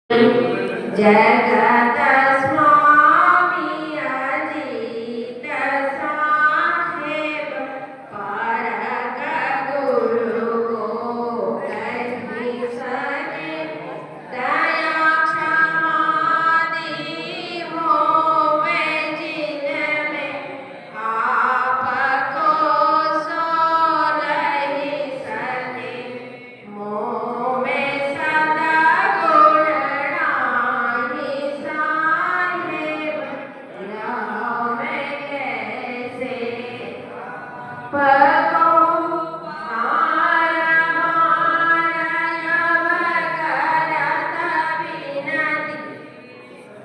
जगत स्वामी अजित साहेब परग गुरु गोकर्ण सने दया क्षमा दीवो वे जिनमें आपको सोलहि सने मोह में सदा गुणगानी साहेब राह में कैसे पगों हारा मारा करत विनती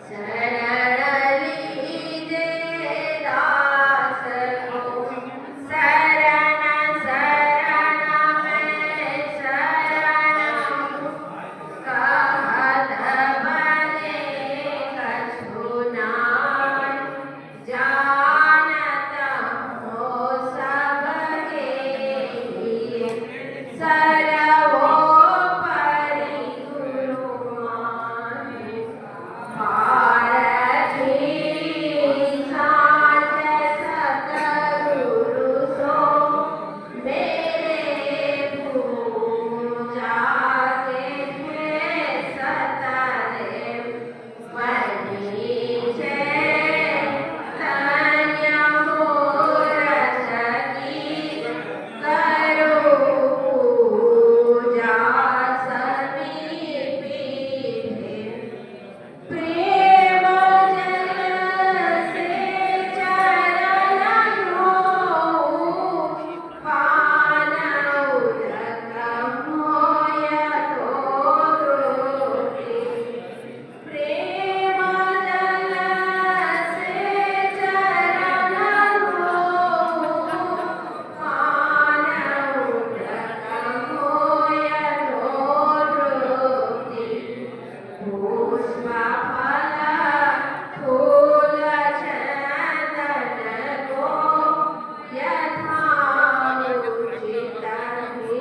शरण लीजे दास को शरण शरण में शरण कहत बने कछु नाय जानत हो सबके सर्वोपरि गुरु माने भारती साच सतगुरु सो मेरे पूजा के थे सतदेव बनी छे धन्य मूरत की करो पूजा समीपी प्रेम जल से चरण हो पान उदक मोय तो द्रोहि प्रेम जल से चरण हो पान उदक मोय तो द्रोहि पुष्प फल फूल चंदन को यथानुचित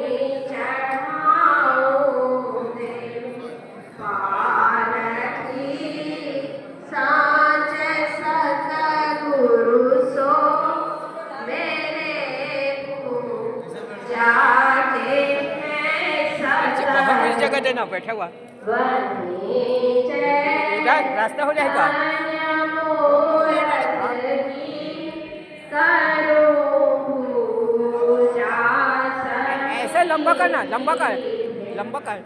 ही चढ़ाऊं दे पारखी साच सतगुरु सो मेरे पूजा के इस जगह देना बैठा हुआ रास्ता हो जाएगा। ऐसे लंबा करना, लंबा कर, लंबा कर।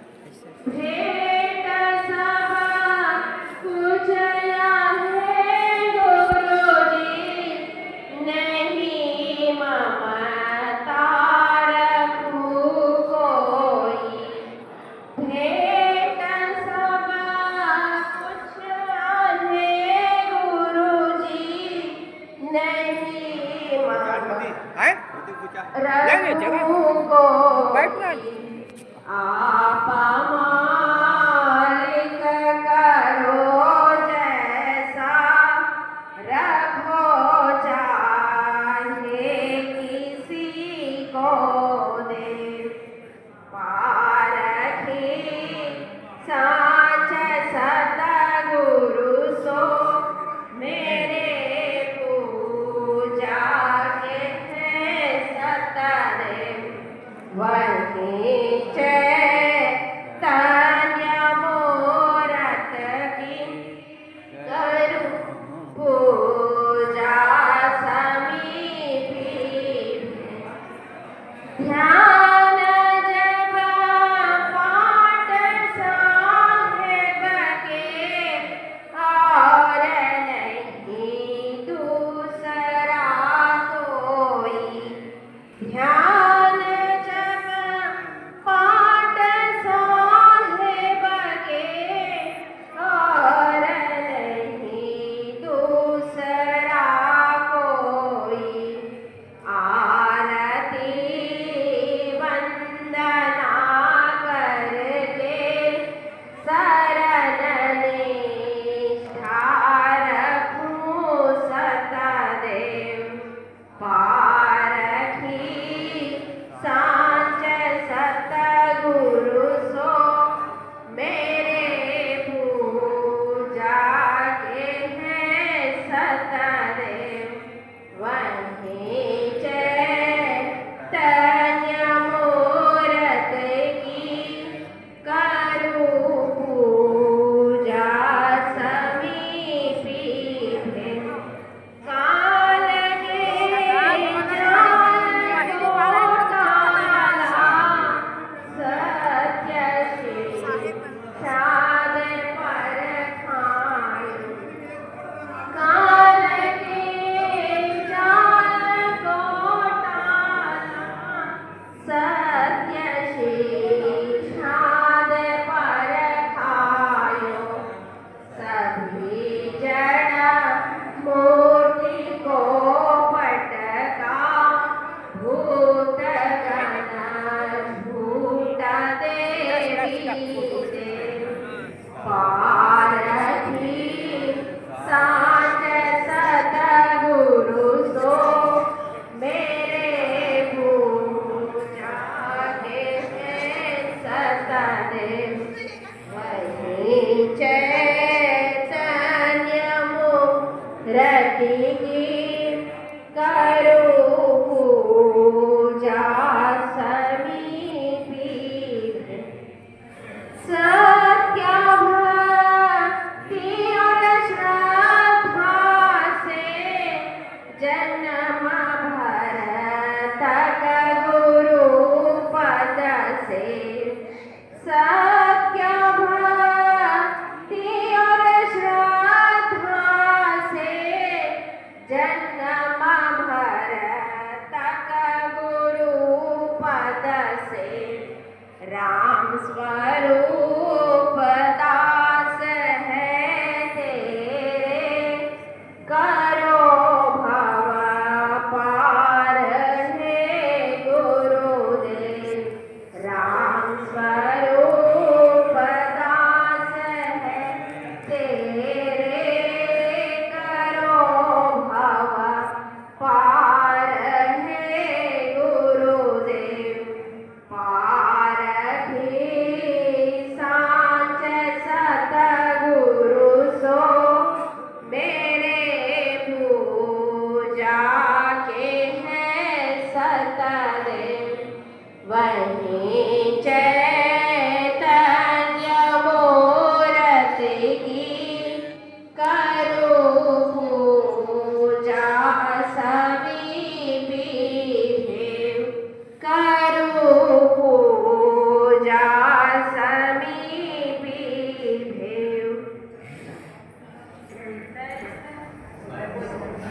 भेंट सभा कुछ है गुरुजी नहीं ममता रखू कोई भेंट सभा कुछ है गुरुजी नहीं हैं? लेंगे जगह बैठना। आप मालिक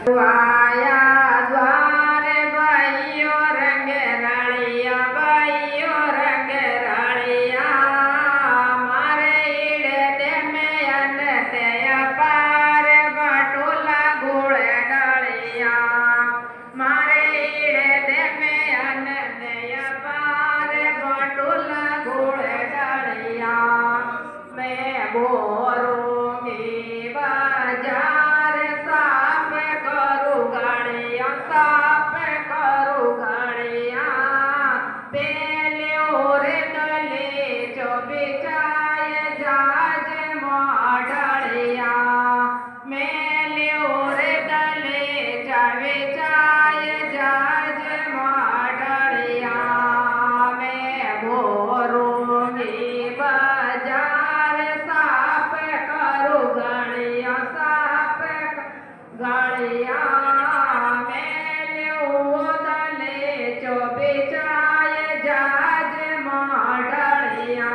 आया द्वारे भाइयो रंग रालिया भाइयो रंग रालिया मारे इड़े दे में अन ते पार बटोला गुड़ डालिया मारे इड़े दे में अन ते पार बटोला गुड़ डालिया मैं बोरूंगी बाजार साफ करूँ गाड़ियाँ साफ करूँ गाड़ियाँ बेले और डले जो बिछाए जाज मॉडलिया मेले और डले जा बिछाए जाज मॉडलिया मैं बोरूंगी बाजार साफ करूँ गाड़ियाँ साफ गाड़ियाँ मेले उदले जो बिछाए जाज मॉडलिया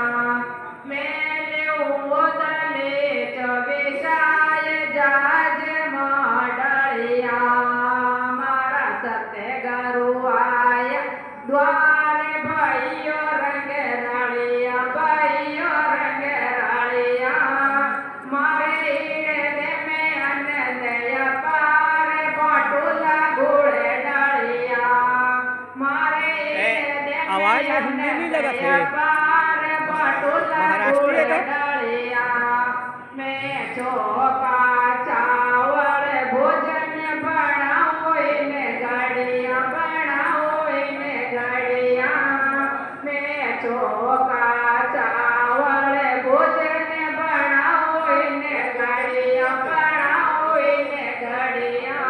मेले उदले जो बिछाए जाज मॉडलिया मारा सत्य गरु आया द्वारे भाइयो रंग रालिया भाइयो रंग रालिया मारे इड़े दे में अन दया पार बटोला गुड़ डालिया मारे इड़े दे में आवाज अन हिंदी नहीं लगा दया थे। पार बटोला गुड़ महाराष्ट्रीय का? डालिया मैं चौका चावल भोजन बनाओ इन गाड़ियाँ बनाओ इन गाड़ियाँ मैं चौका चावल भोजन बनाओ इन गाड़ियाँ बनाओ इन गाड़ियाँ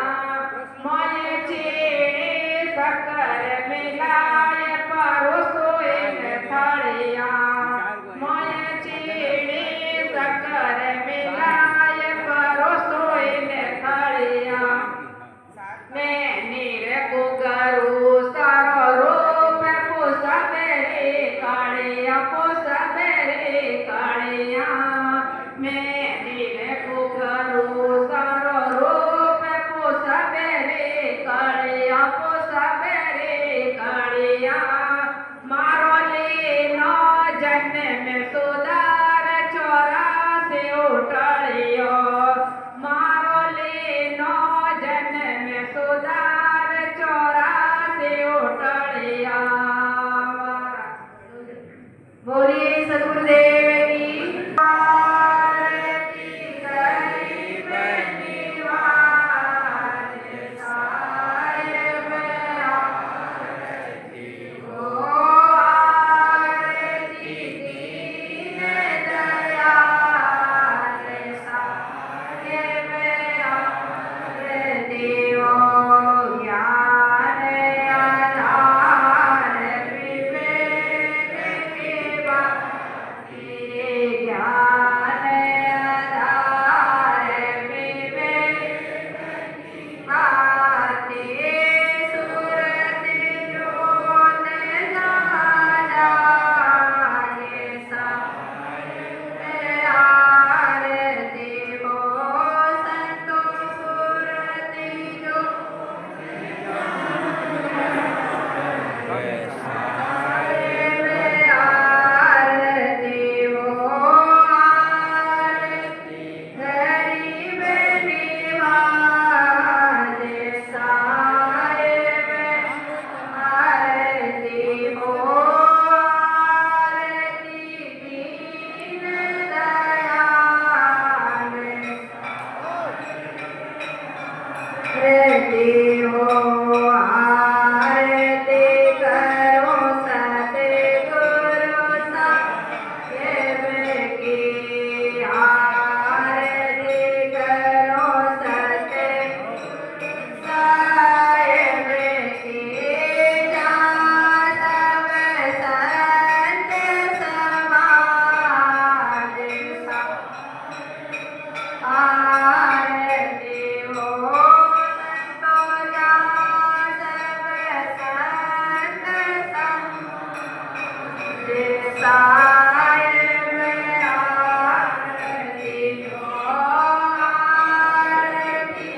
मैं चीनी शक्कर मिलाए परोसो इन थालियाँ मैं चीनी शक्कर मिलाए परोसो इन थालियाँ मैं नीर गुगरू सारो रूप पोसा मेरे कालिया पोसा मेरे कालिया मैं नीर गुगरू सारो रूप पोसा मेरे कालिया पोसा मेरे कालिया मारो लीनो जन्म सुधार चोरा से उठलियो मारो लीनो जन्म सुधार चोरा से उठलिया बोलिए सदगुरुदेव की आरती गरीब निवाज साहेब आरती हो आरती दीन दयाल साहेब आरती हो ज्ञान आधार विवेक के बाती ज्ञान आधार विवेक बाती सूरत जोत जागे आरती हो संतो सूरत जो आरती हो आरती गरीब निवाज साहेब आरती हो आरती दीन दयाल आरती हो आरती करो सतगुरु साहेब की आरती करो सतगुरु साहेब की जातव संत समाज आरती हो संतो जातव संत समाज साहेब आरती हो आरती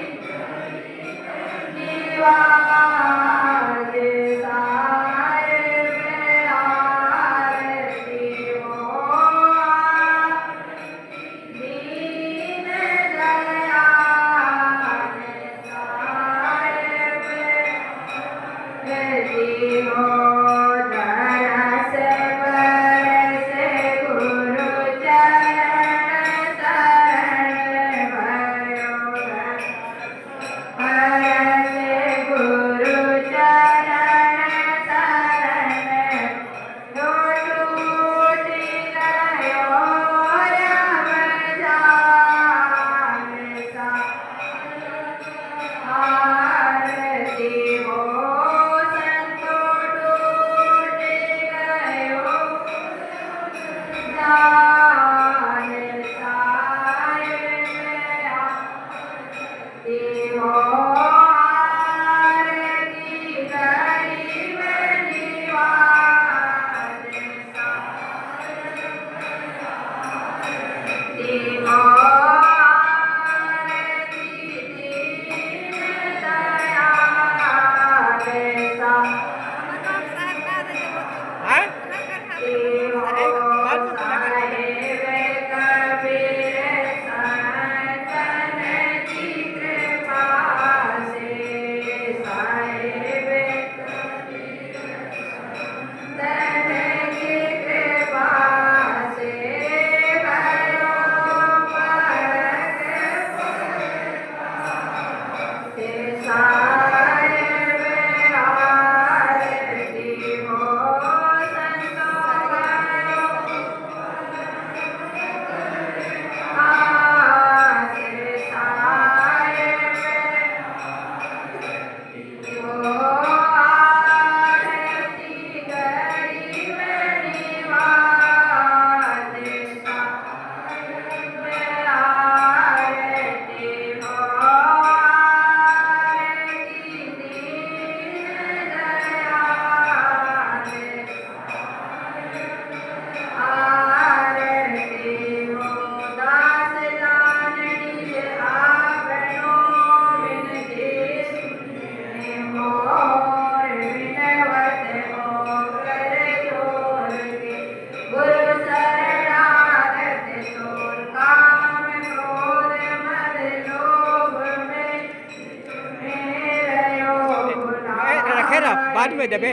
बाद में देवे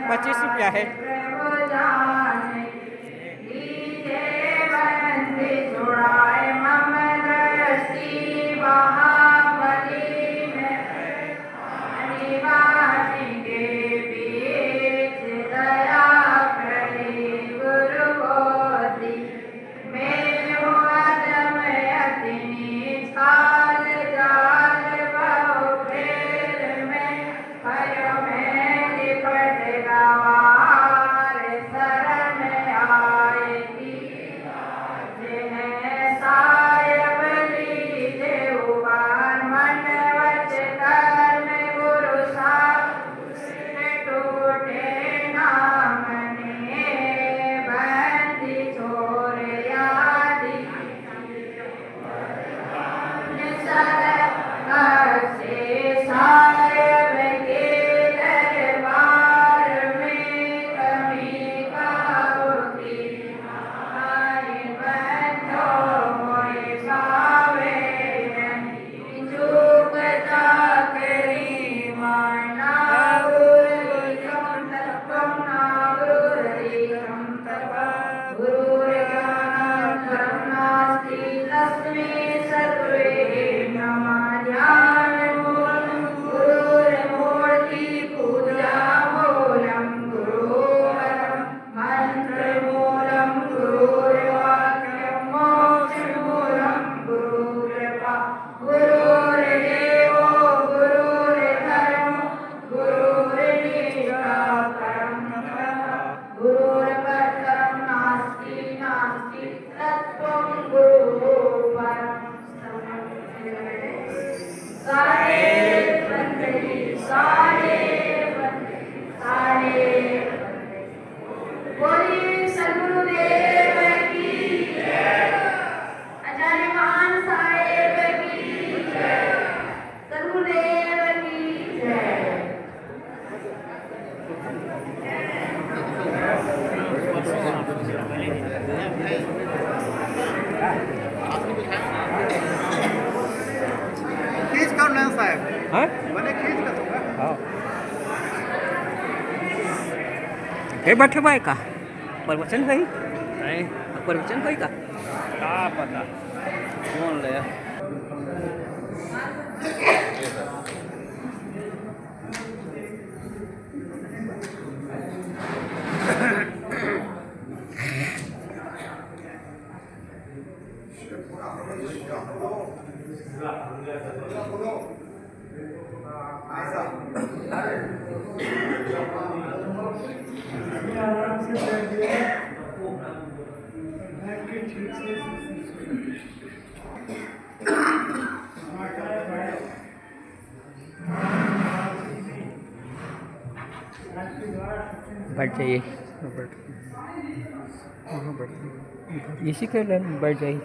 25 रुपया है। प्रभु जाने लीजे बंदी छुड़ाए मम दृष्टि महाबली में अनिवार्य के बीच दया करी गुरु बोधि में हुआ दमयति निष्काल जाल बहु फेर में भयो में लिपट गवार शरण आएगी जिन्हें सायब लीजे उबार मन वच कर्म गुरु साथ टूटे नाम ने बंदी छोर यादी से सायब के दरबार में कमी काहोगी आई बंधो मोए पावे चूक चाकरी माना गुरु नास्ति तस्मै सर्वे नमः गुरुर्मूर्ति पूजा मूलम गुरुवरं मंत्रमूलम गुरुर्वाक्यं मोक्षमूलम गुरुकृपा गुरुर्देवो गुरुर्धर्मो गुरुर्निष्ठा परं गुरुर्परं नास्ति नास्ति तत्त्वं गुरुः परं सारे बोलिए सद्गुरुदेव की आचार्य महान साहेब की सद्गुरुदेव की जय। खींच कर ना साहब हाँ मैंने खींच कर दूंगा हाँ हे बैठे भाई का प्रवचन भाई नहीं प्रवचन भाई का क्या पता कौन ले बैठ जाइए इसी के लिए बैठ जाइए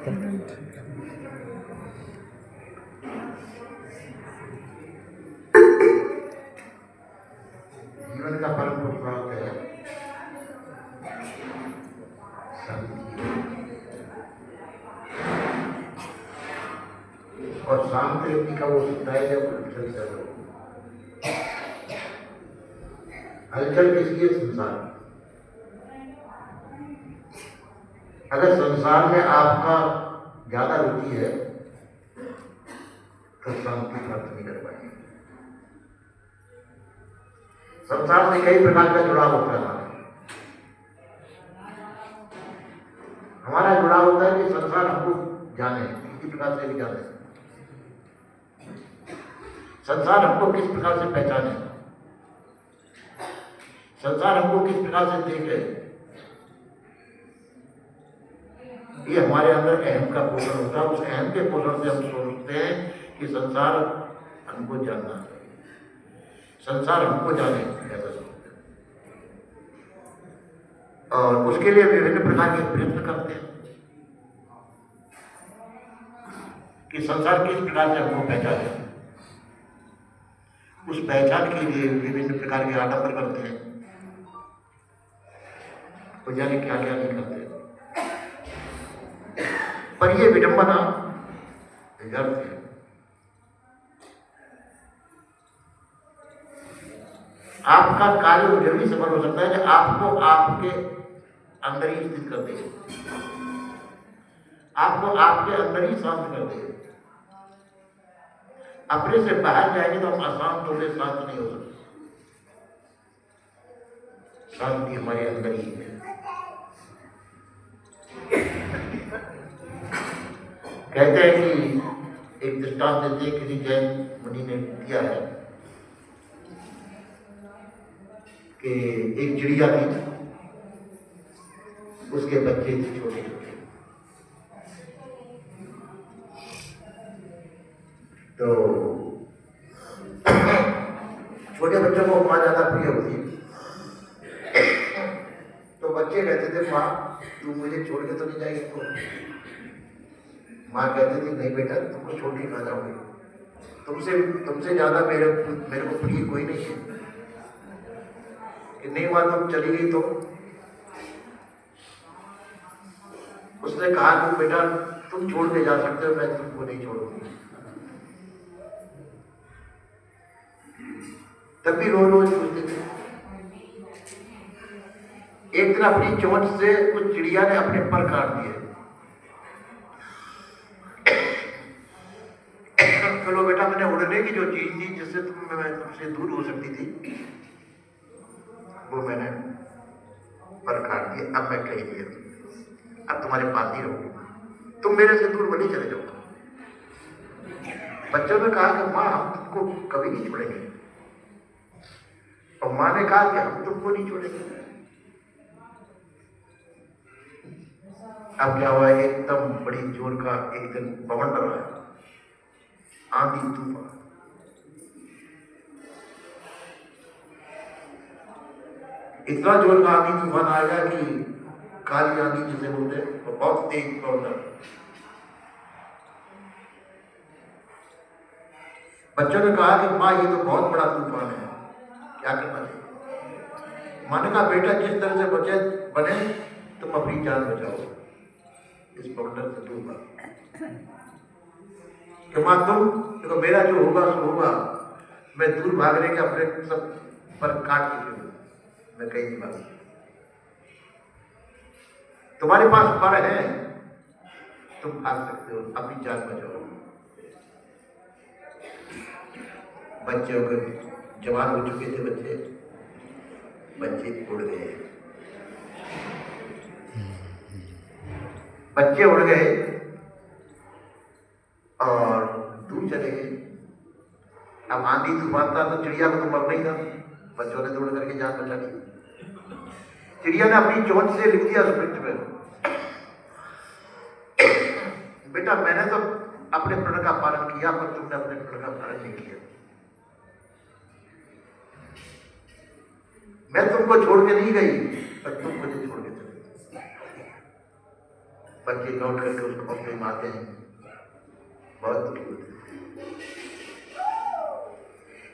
जीवन का परम पुरुषार्थ है शांति। और शांत व्यक्ति का वो होता है जब हलचल चल रही। हलचल किसकी है? संसार की। अगर संसार में आपका ज्यादा रुचि है तो शांति प्राप्त नहीं कर पाएंगे। संसार से कई प्रकार का जुड़ाव होता है। हमारा जुड़ाव होता है कि संसार हमको जाने, किसी प्रकार से भी जाने, संसार हमको किस प्रकार से पहचाने, संसार हमको किस प्रकार से देखे। ये हमारे अंदर अहम का पोषण होता है। उस अहम के पोषण से हम सोचते हैं कि संसार हमको जानना चाहिए, संसार हमको जाने ऐसा सोचते हैं और उसके लिए विभिन्न प्रकार के प्रयत्न करते हैं कि संसार किस प्रकार से हमको पहचाने। उस पहचान के लिए विभिन्न प्रकार के आडंबर करते हैं, तो जाने क्या क्या नहीं करते। पर ये विडंबना व्यर्थ है। आपका कार्य जरूरी सफल हो सकता है कि आपको आपके अंदर ही स्थित कर दे, आपको आपके अंदर ही शांत कर दे। अपने से बाहर जाएंगे तो हम अशांत होंगे, शांत नहीं हो सकते। शांति हमारे अंदर ही है। कहते हैं कि एक दृष्टांत देते हैं, किसी जैन मुनि ने दिया है कि एक चिड़िया थी, उसके बच्चे थे छोटे छोटे। तो छोटे बच्चों को माँ ज्यादा प्रिय होती है। तो बच्चे कहते थे, माँ तू मुझे छोड़ के तो नहीं जाएगी? तो माँ कहती थी, नहीं बेटा, तुमको छोड़ के कहाँ जाओगे, तुमसे ज्यादा मेरे को प्रिय कोई नहीं है। कि नहीं माँ, तुम चली गई तो? उसने कहा कि बेटा तुम छोड़ के जा सकते हो, मैं तुमको नहीं छोड़ूंगी। तब भी रोज रोज पूछते थे। एक दिन अपनी चोंच से उस चिड़िया ने अपने पर काट दिए। चलो बेटा, मैंने उड़ने की जो चीज थी जिससे मैं तुमसे दूर हो सकती थी, वो मैंने पर काट दिया। अब मैं कहीं नहीं रहूंगी, अब तुम्हारे पास ही रहूंगी, तुम मेरे से दूर भले चले जाओ। बच्चों ने कहा कि माँ हम तुमको कभी नहीं छोड़ेंगे, और माँ ने कहा कि हम तुमको नहीं छोड़ेंगे। अब क्या हुआ, एकदम बड़ी जोर का एक दिन पवन डर रहा है, आंधी तूफान। इतना जोर का आंधी तूफान आएगा कि काली आंधी जिसे बोलते हैं, तो बहुत तेज पवन। बच्चों ने कहा कि माँ ये तो बहुत बड़ा तूफान है, क्या करना चाहिए? माँ ने कहा, बेटा जिस तरह से बने तुम अपनी जान बचाओ, इस पवंडर से दूर भागो। कि माँ तुम देखो, मेरा जो होगा सो होगा, मैं दूर भागने के अपने सब पर काट चुकी हूँ, मैं कहीं नहीं भागू। तुम्हारे पास पर है, तुम भाग सकते हो, अपनी जान बचाओ। बच्चे हो गए, जवान हो चुके थे बच्चे उड़ गए, बच्चे उड़ गए और दूर चले गए। अब आंधी तूफान था तो चिड़िया को तो मरना ही था, बच्चों ने दौड़ करके जान बचा ली। चिड़िया ने अपनी चोंच से लिख दिया उस वृक्ष में, बेटा मैंने तो अपने प्रण का पालन किया, पर तुमने अपने प्रण का पालन नहीं किया। मैं तुमको छोड़ के नहीं गई, पर तुम मुझे छोड़ के चले। बच्चे लौट करके उसको अपने मारते हैं, बहुत दुखी होते हैं।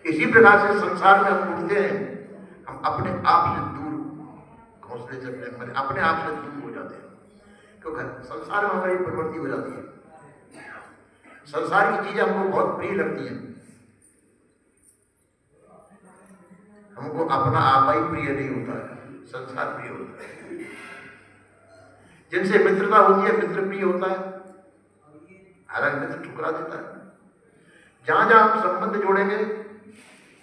इसी प्रकार से संसार में हम उठते हैं, हम अपने आप से दूर, घोंसले से अपने आप से दूर हो जाते हैं, क्योंकि संसार में हमारी प्रवृत्ति हो जाती है। संसार की चीजें हमको बहुत प्रिय लगती हैं, हमको अपना आपा ही प्रिय नहीं होता है, संसार प्रिय होता है। जिनसे मित्रता होती है, मित्र प्रिय होता है, हालांकि मित्र ठुकरा देता है। जहां जहां हम संबंध जोड़ेंगे,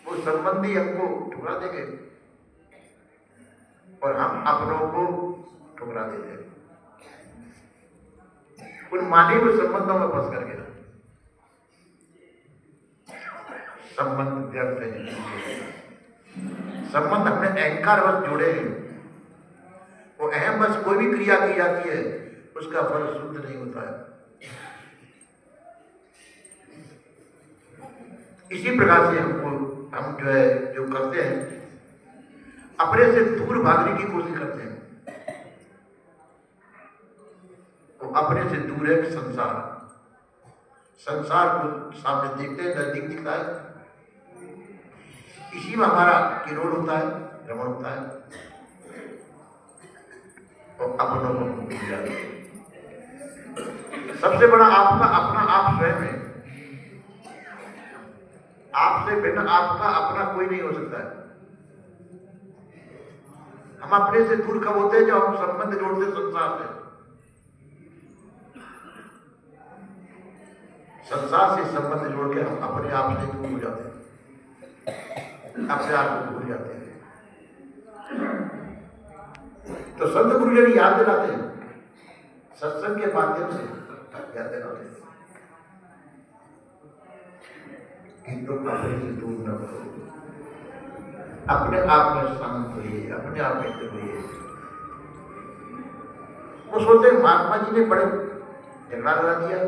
वो संबंधी हमको ठुकरा देंगे और हम अपनों को ठुकरा देते हैं, उन माने हुए संबंधों में फंस करके। संबंध व्यर्थ है, संबंध अपने अहंकार बस जुड़े हैं। वो अहम बस कोई भी क्रिया की जाती है, उसका फल शुद्ध नहीं होता है। इसी प्रकार से हम जो करते हैं, अपने से दूर भागने की कोशिश करते हैं। तो अपने से दूर है संसार को सामने देखते हैं, नजदीक दिखता है, इसी में हमारा किरोड़ होता है, भ्रमण होता है, और अपनों को भूल जाते हैं। सबसे बड़ा आपका अपना आप स्वयं है। आपसे भिन्न आपका अपना कोई नहीं हो सकता है। हम अपने से दूर कब होते हैं जब हम संबंध जोड़ते संसार से। संसार से संबंध जोड़ के हम अपने आप से दूर हो जाते हैं, अपने आप को भूल जाते हैं। तो संत गुरुजन याद दिलाते हैं, सत्संग के माध्यम से याद दिलाते हैं कि तुम अपने से दूर न करो, अपने आप में शांत होइए, अपने आप में स्थिर होइए। वो सोचते महात्मा जी ने बड़े झगड़ा लगा दिया,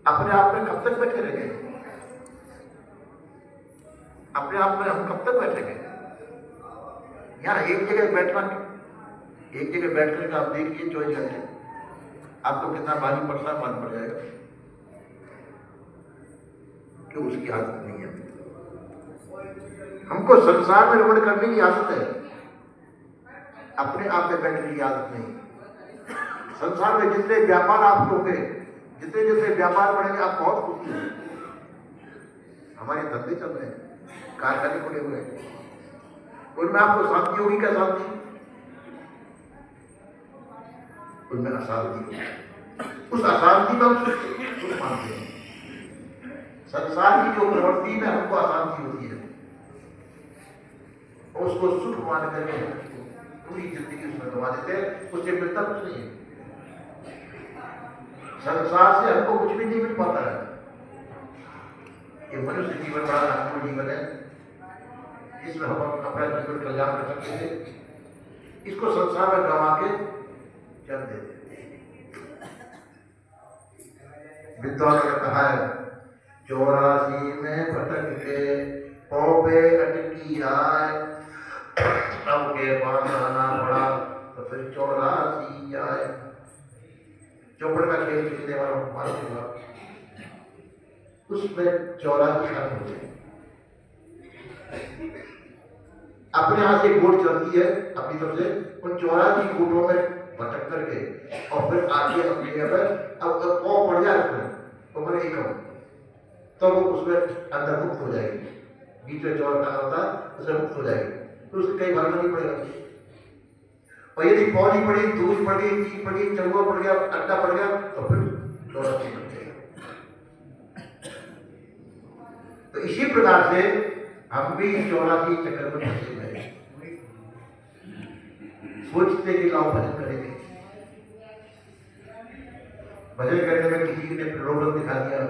अपने आप में कब तक बैठे रह गए? अपने आप में हम कब तक बैठेंगे? यार एक जगह बैठना, एक जगह बैठने का आप देखिए 24 घंटे, आपको कितना भारी पड़ता है, मन पड़ जाएगा कि उसकी आदत नहीं है। हमको संसार में रमण करने की आदत है, अपने आप में बैठने की आदत नहीं। संसार में जितने व्यापार आप होंगे, जितने जितने व्यापार बढ़ेंगे, आप बहुत खुश होंगे। हमारे धंधे चल रहे हैं, कारखाने खुले हुए हैं, उनमें आपको शांति होगी क्या? शांति उनमें अशांति होगी। उस अशांति में हम सुख मानते हैं। संसार की जो प्रवृत्ति में हमको अशांति होती है, उसको सुख मान करके पूरी जिंदगी उसमें गवा देते हैं, उससे मिलता कुछ नहीं है। संसार से हमको कुछ भी नहीं मिल पाता है। ये मनुष्य जीवन बड़ा अनमोल जीवन है, इसमें हम अपना जीवन कल्याण कर सकते थे, इसको संसार में गवा के चल देते। विद्वानों ने कहा है, 84 में भटक के पौपे अटकी आए, अब के पास आना पड़ा तो फिर 84 आए। चौपड़ का खेल खेलने वाला मालूम हुआ, उसमें 84 खत्म हो गए। अपने यहाँ से गोट चलती है अपनी तरफ से, उन 84 गोटों में भटक करके और फिर आगे अपनी जगह पर अब पाँव पड़ जाए उसमें तो मैंने एक तो वो उसमें अंदर मुक्त हो जाएगी। बीच में चौर का होता है उसमें मुक्त हो जाएगी, तो उससे कहीं भागना नहीं पड़ेगा। और यदि पौड़ी पड़ी, दूध पड़ी, चीज पड़ी, चंगुआ पड़ गया, अड्डा पड़ गया, तो फिर 84 बन जाएगा। तो इसी प्रकार से हम भी 84 चक्कर में फंसे हुए हैं। सोचते कि लाओ भजन करेंगे, भजन करने में किसी ने प्रलोभन दिखा दिया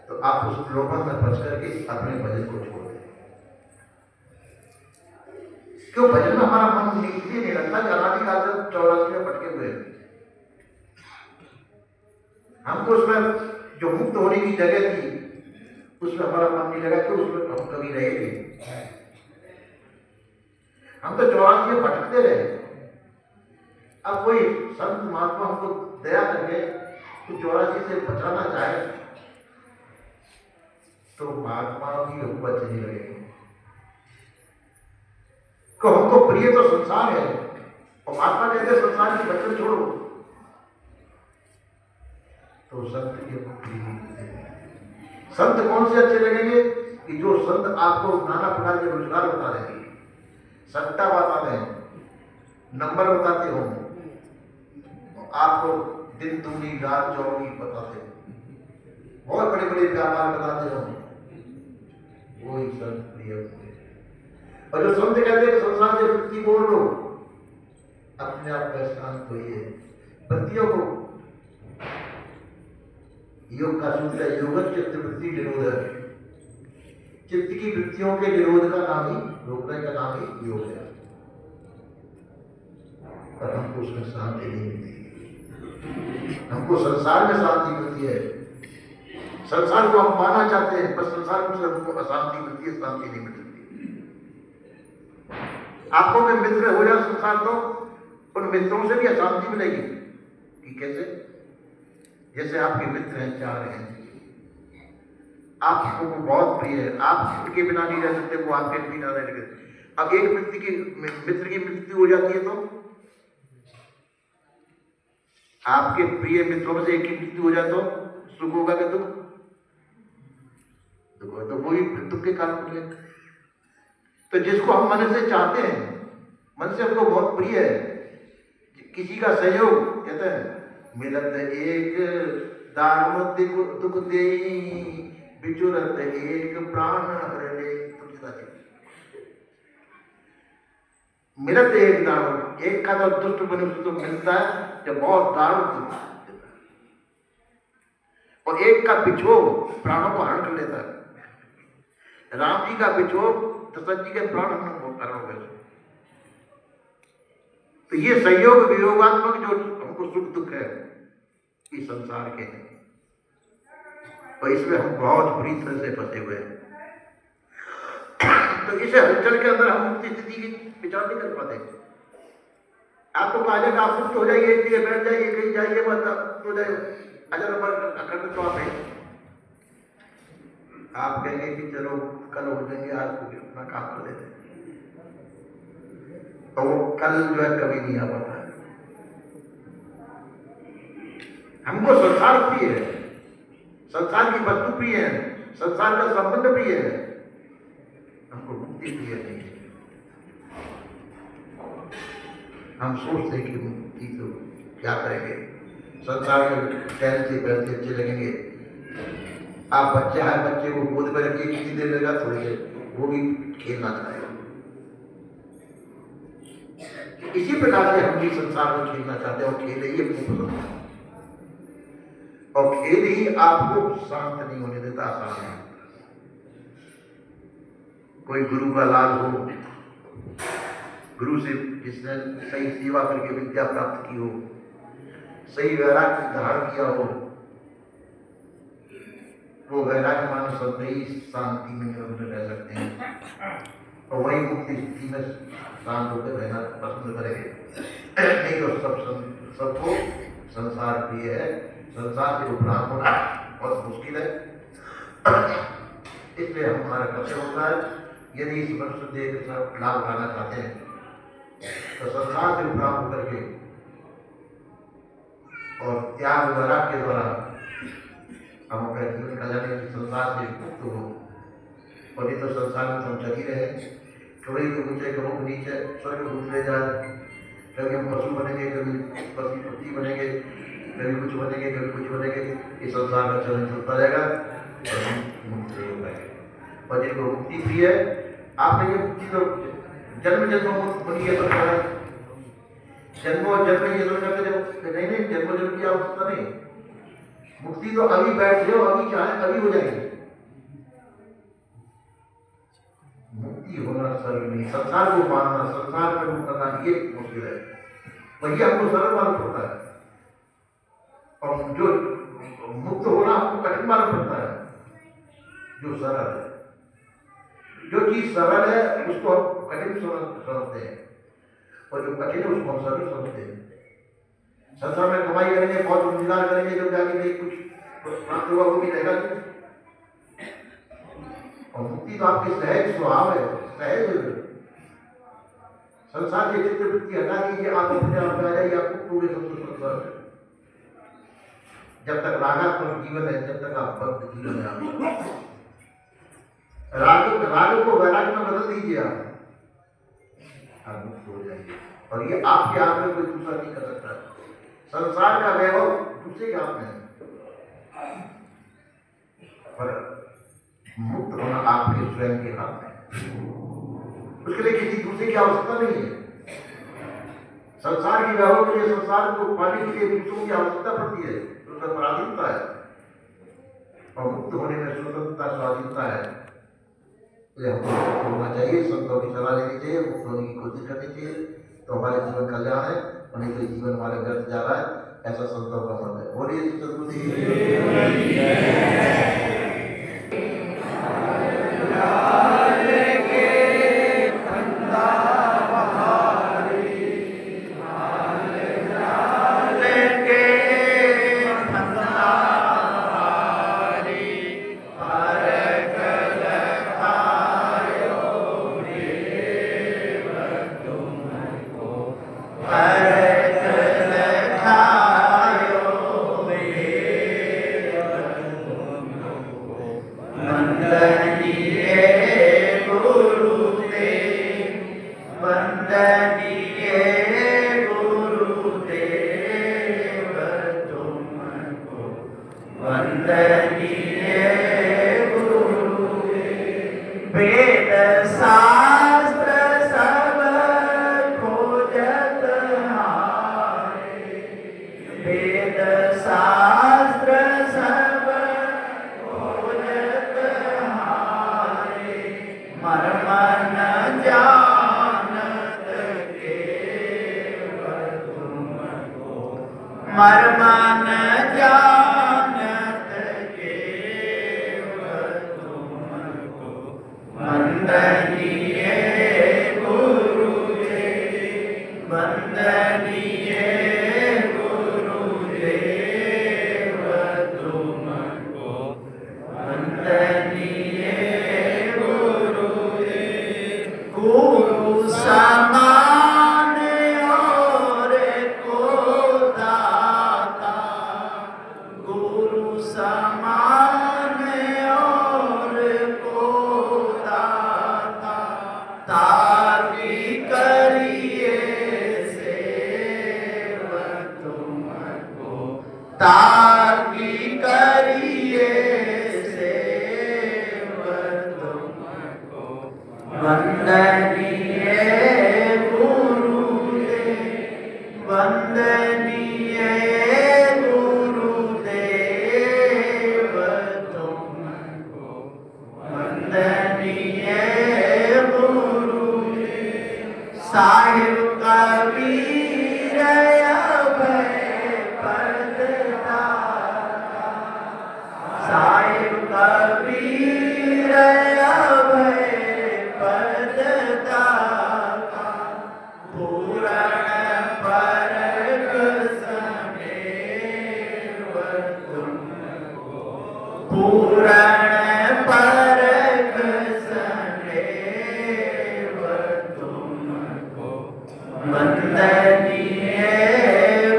तो आप उस प्रलोभन में फंस करके अपने भजन को छोड़ दें। क्यों? भजन में हमारा मन इसलिए नहीं लगता कि अनादिकाल से 84 में भटके हुए हैं। हमको उसमें जो मुक्त होने की जगह थी उसमें हमारा मन नहीं लगा कि उसमें हम कभी रहेंगे। हम तो 84 में भटकते रहे। अब कोई संत महात्मा हमको दया करके तो 84 से बचाना चाहे तो महात्मा भी हमको अच्छे नहीं लगेंगे। तो हमको प्रिय तो संसार है और महात्मा कहते संसार की बचन छोड़ो, तो संत के प्रिय। संत कौन से अच्छे लगेंगे? कि जो संत आपको नाना प्रकार के रोजगार बता देंगे, सट्टा बता दें, नंबर बताते हो, आपको दिन दूनी रात चौगी बताते हो, बहुत बड़े बड़े व्यापार बताते हो, वो ही संत प्रिय होते हैं। और जो संत कहते हैं संसार से वृत्ति बोल लो, अपने आप में शांत होइए। वृत्तियों को योग का सूत्र है, योग चित्त वृत्ति निरोध। चित्त की वृत्तियों के निरोध का नाम ही, रोकने का नाम ही योग है। पर हमको उसमें शांति नहीं मिलती, हमको संसार में शांति मिलती है। संसार को हम माना चाहते हैं पर संसार में हमको अशांति मिलती है, शांति नहीं मिलती। आपको में मित्र हो जाए संसार तो उन मित्रों से भी अशांति मिलेगी। कि कैसे? जैसे आपके मित्र हैं, 4 हैं, आपको बहुत प्रिय है, आप उनके बिना नहीं रह सकते, वो आपके बिना रह सकते। अब एक मित्र की मृत्यु हो जाती है तो आपके प्रिय मित्रों में से एक की मृत्यु हो जाए तो सुख होगा कि दुख? तो वही दुख के कारण मिले। तो जिसको हम मन से चाहते हैं, मन से हमको बहुत प्रिय है, किसी का सहयोग, कहते हैं मिलत एक दारुण दुख दे, बिचुरत एक प्राण हर ले। मिलत एक दारुण, एक का तो दुष्ट मनुष्य तो मिलता है जब बहुत दारुण दुख देता है, और एक का बिछोह प्राणों को हरण कर लेता है। राम जी का बिछोह दशरथ जी के प्राण हरण हो गए। तो ये संयोग वियोगात्मक जो हमको सुख दुख है इस संसार के हैं, और इसमें हम बहुत बुरी तरह से फंसे हुए हैं। तो इसे हलचल के अंदर हम मुक्ति स्थिति की विचार नहीं कर पाते। आपको कहा जाएगा आप मुक्त हो जाइए, एक जगह बैठ जाइए, कहीं जाइए, मतलब हो जाए अजर अखंड तो आप है। आप कहेंगे कि चलो कल हो जाएंगे, आज को अपना काम कर लेते हैं, तो वो कल जो है कभी नहीं आ पाता है। हमको संसार प्रिय है, संसार की वस्तु प्रिय है, संसार का संबंध प्रिय है, हमको मुक्ति प्रिय नहीं है। हम सोचते हैं कि मुक्ति तो क्या करेंगे, संसार में टहलते बैठते अच्छे लगेंगे। आप बच्चा है, बच्चे को गोद में रखिए, किसी देर लगा थोड़ी देर वो भी खेलना चाहेगा। इसी प्रकार से हम भी संसार में खेलना चाहते हैं, और खेल ही अपनी पसंद है, और खेल ही आपको शांत नहीं होने देता। आसान है। कोई गुरु का लाल हो, गुरु से जिसने सही सेवा करके विद्या प्राप्त की हो, सही वैराग्य धारण किया हो, वो वैराग्य मानो सदैव शांति में रह सकते हैं, और वही मुक्ति स्थिति में शांत होकर रहना पसंद करेंगे। नहीं तो सबको संसार प्रिय है, संसार से उपराम होना बहुत मुश्किल है। इसलिए हमारा कर्तव्य होता है, यदि इस मनुष्य देह का लाभ उठाना चाहते हैं तो संसार से उपराम होकर के और त्याग वैराग्य के द्वारा हम अपने जीवन कल्याण के संसार से मुक्त हो। और नहीं तो संसार में हम चल ही रहे, कभी ऊंचे कभी नीचे, स्वर्ग घूमने जाए, कभी हम पशु बनेंगे, कभी पशु पति बनेंगे, कभी कुछ बनेंगे, कभी कुछ बनेंगे। इस संसार का चलन चलता रहेगा और हम मुक्त नहीं हो पाएंगे। और जिनको मुक्ति प्रिय है, आपने ये मुक्ति तो जन्म जन्म मुक्त बनी है, जन्मों जन्म ये लोग नहीं, जन्म जन्म की आवश्यकता नहीं। मुक्ति तो अभी बैठ जाओ, अभी चाहे अभी हो जाएगी। मुक्ति होना सरल नहीं, संसार को मानना, संसार में मुक्त करना ये मुश्किल है, वही आपको सरल मालूम पड़ता है। और जो मुक्त होना आपको कठिन मालूम पड़ता है। जो सरल है, जो चीज सरल है उसको हम कठिन समझते हैं, और जो कठिन है उसको हम सरल समझते हैं। संसार में कमाई करेंगे, बहुत रोजगार करेंगे, जब जाके नहीं कुछ प्राप्त होगा वो भी रहेगा नहीं। और मुक्ति तो आपके सहज स्वभाव है, सहज। संसार की चित्रवृत्ति हटा दीजिए, आप अपने आप में आ जाइए, आपको पूरे संसार है। जब तक रागात्मक जीवन है, जब तक आप भक्त जीवन है, आप राग को वैराग्य में बदल दीजिए, आप मुक्त हो जाएंगे। और ये आपके हाथ में कोई दूसरा नहीं कर सकता। संसार का वैभव दूसरे के हाथ में है, पर मुक्त होना आपके स्वयं के हाथ में। उसके लिए किसी दूसरे की आवश्यकता नहीं है। संसार की वैभव के लिए, संसार को पाने के लिए दूसरों की आवश्यकता पड़ती है, तो उसका पराधीनता है। और मुक्त होने में स्वतंत्रता, स्वाधीनता है। तो हमको होना चाहिए, संतों की सलाह लेनी चाहिए, मुक्त होने की कोशिश करनी चाहिए, तो हमारे जीवन कल्याण है। और नहीं तो जीवन हमारे व्यर्थ जा रहा है, ऐसा संतों का मत है। बोलिए वंदनीय गुरुदेव। वेद शास्त्र सब खोजत हारे, वेद शास्त्र सब खोजत हारे, मर्म न जानत केवल तुमको, मर्म न जानत केवल तुमको। वंदनीय गुरुदेव, वंदनीय गुरुदेव तुमको, वंदनीय गुरुदेव। गुरु समान और को दाता, गुरु समान और को दाता, ताकि करिए सेवा तुमको, ताकि करिए सेवा तुमको। वंदनीय गुरुदेव, वंदनीय गुरुदेव तुमको, वंदनीय गुरुदेव। साहिब कबीर अभय पद दाता, साहिब कबीर अभय पद दाता, पूरण परग समेव तुमको, पूरण परग समेव तुमको। वंदनीय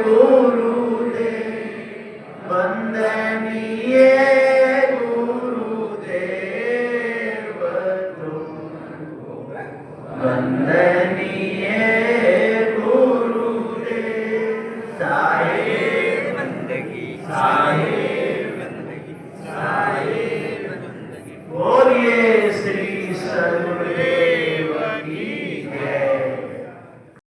गुरुदेव, वंदनीय गुरुदेव तुमको, वंदनीय गुरुदेव। साहेब बंदगी, साहेब बंदगी, साहेब बंदगी। बोलिए श्री सद्गुरुदेव